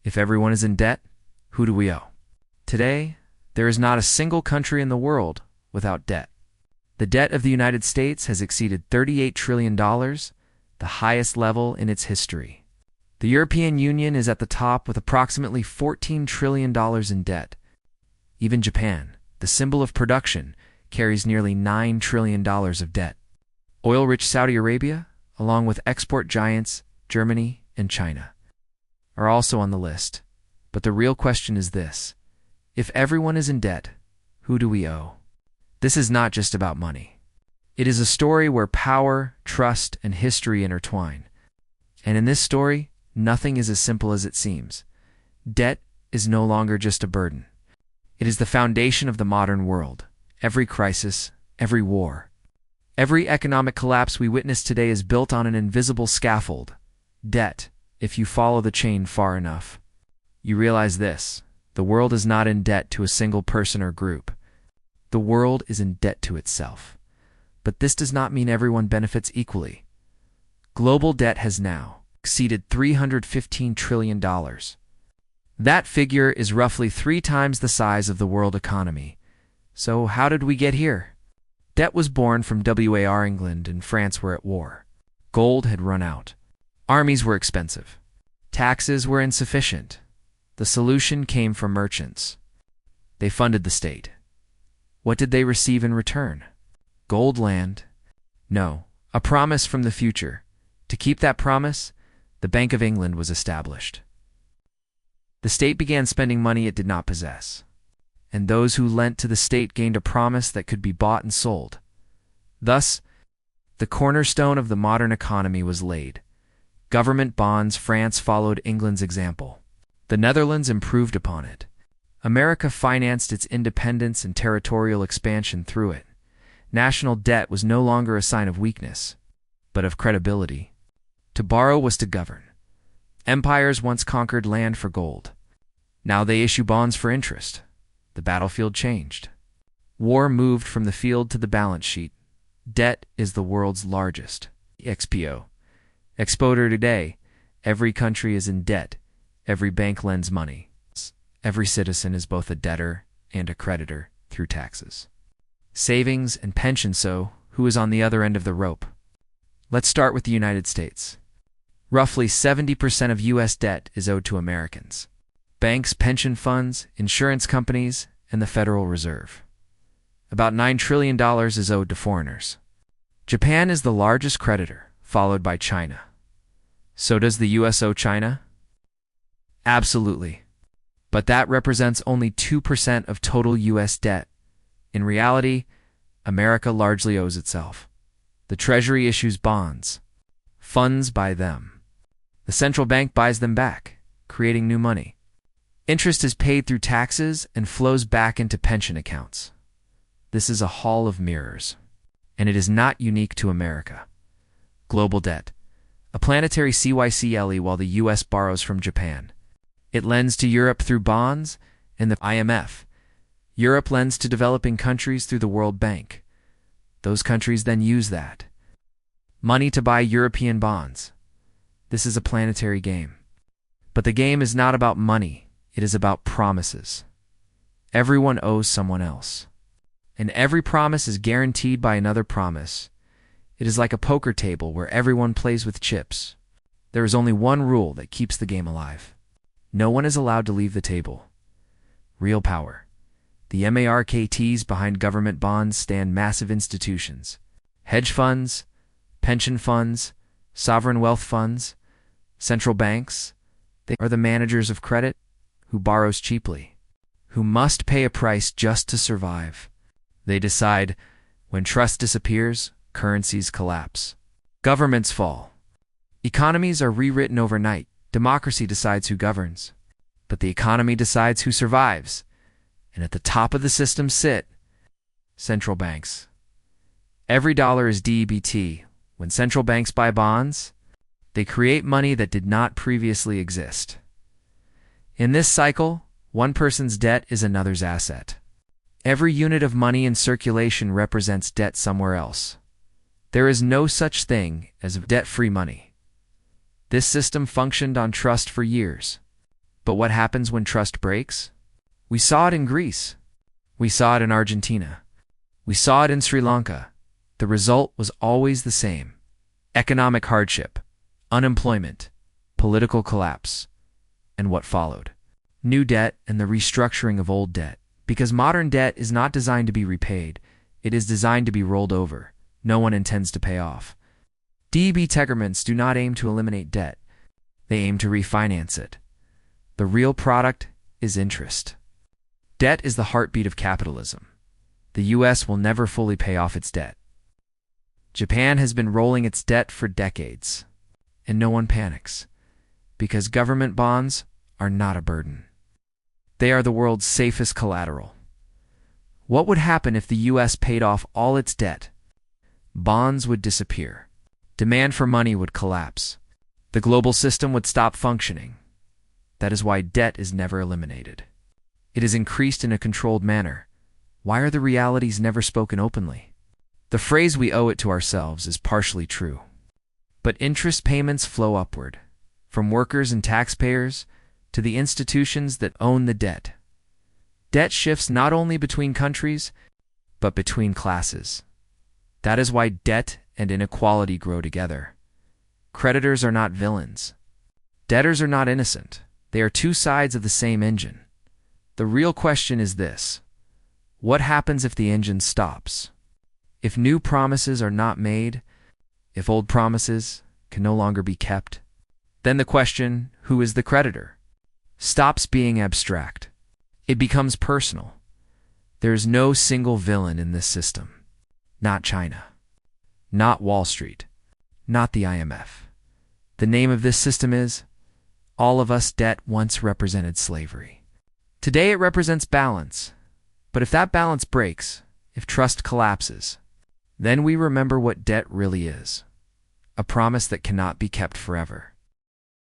If everyone is in debt, who do we owe? Today, there is not a single country in the world without debt. The debt of the United States has exceeded $38 trillion, the highest level in its history. The European Union is at the top with approximately $14 trillion in debt. Even Japan, the symbol of production, carries nearly $9 trillion of debt. Oil-rich Saudi Arabia, along with export giants Germany and China, are also on the list. But the real question is this: if everyone is in debt, who do we owe? This is not just about money. It is a story where power, trust, and history intertwine. And in this story, nothing is as simple as it seems. Debt is no longer just a burden. It is the foundation of the modern world. Every crisis, every war, every economic collapse we witness today is built on an invisible scaffold: debt. If you follow the chain far enough, you realize this: the world is not in debt to a single person or group. The world is in debt to itself. But this does not mean everyone benefits equally. Global debt has now exceeded $315 trillion. That figure is roughly 3 times the size of the world economy. So how did we get here? Debt was born from war. England and France were at war. Gold had run out. Armies were expensive. Taxes were insufficient. The solution came from merchants. They funded the state. What did they receive in return? Gold land? No, a promise from the future. To keep that promise, the Bank of England was established. The state began spending money it did not possess, and those who lent to the state gained a promise that could be bought and sold. Thus, the cornerstone of the modern economy was laid. Government bonds. France followed England's example. The Netherlands improved upon it. America financed its independence and territorial expansion through it. National debt was no longer a sign of weakness, but of credibility. To borrow was to govern. Empires once conquered land for gold. Now they issue bonds for interest. The battlefield changed. War moved from the field to the balance sheet. Debt is the world's largest exporter today. Every country is in debt. Every bank lends money. Every citizen is both a debtor and a creditor through taxes, savings, and pension. So, who is on the other end of the rope? Let's start with the United States. Roughly 70% of U.S. debt is owed to Americans: banks, pension funds, insurance companies, and the Federal Reserve. About $9 trillion is owed to foreigners. Japan is the largest creditor, followed by China. So does the U.S. owe China? Absolutely. But that represents only 2% of total U.S. debt. In reality, America largely owes itself. The Treasury issues bonds. Funds buy them. The central bank buys them back, creating new money. Interest is paid through taxes and flows back into pension accounts. This is a hall of mirrors, and it is not unique to America. Global debt. A planetary cycle while the U.S. borrows from Japan. It lends to Europe through bonds and the IMF. Europe lends to developing countries through the World Bank. Those countries then use that money to buy European bonds. This is a planetary game. But the game is not about money. It is about promises. Everyone owes someone else. And every promise is guaranteed by another promise. It is like a poker table where everyone plays with chips. There is only one rule that keeps the game alive. No one is allowed to leave the table. Real power. The markets behind government bonds stand massive institutions. Hedge funds, pension funds, sovereign wealth funds, central banks. They are the managers of credit who borrows cheaply, who must pay a price just to survive. They decide when trust disappears, currencies collapse. Governments fall. Economies are rewritten overnight. Democracy decides who governs, but the economy decides who survives. And at the top of the system sit central banks. Every dollar is DBT. When central banks buy bonds, they create money that did not previously exist. In this cycle, one person's debt is another's asset. Every unit of money in circulation represents debt somewhere else. There is no such thing as debt-free money. This system functioned on trust for years. But what happens when trust breaks? We saw it in Greece. We saw it in Argentina. We saw it in Sri Lanka. The result was always the same: economic hardship, unemployment, political collapse. And what followed? New debt and the restructuring of old debt. Because modern debt is not designed to be repaid, it is designed to be rolled over. No one intends to pay off. DB Tegerments do not aim to eliminate debt. They aim to refinance it. The real product is interest. Debt is the heartbeat of capitalism. The U.S. will never fully pay off its debt. Japan has been rolling its debt for decades, and no one panics, because government bonds are not a burden. They are the world's safest collateral. What would happen if the U.S. paid off all its debt? Bonds would disappear. Demand for money would collapse. The global system would stop functioning. That is why debt is never eliminated. It is increased in a controlled manner. Why are the realities never spoken openly? The phrase "we owe it to ourselves" is partially true. But interest payments flow upward, from workers and taxpayers to the institutions that own the debt. Debt shifts not only between countries, but between classes. That is why debt and inequality grow together. Creditors are not villains. Debtors are not innocent. They are two sides of the same engine. The real question is this: what happens if the engine stops? If new promises are not made, if old promises can no longer be kept, then the question, who is the creditor, stops being abstract. It becomes personal. There is no single villain in this system. Not China. Not Wall Street. Not the IMF. The name of this system is all of us. Debt once represented slavery. Today it represents balance. But if that balance breaks, if trust collapses, then we remember what debt really is: a promise that cannot be kept forever.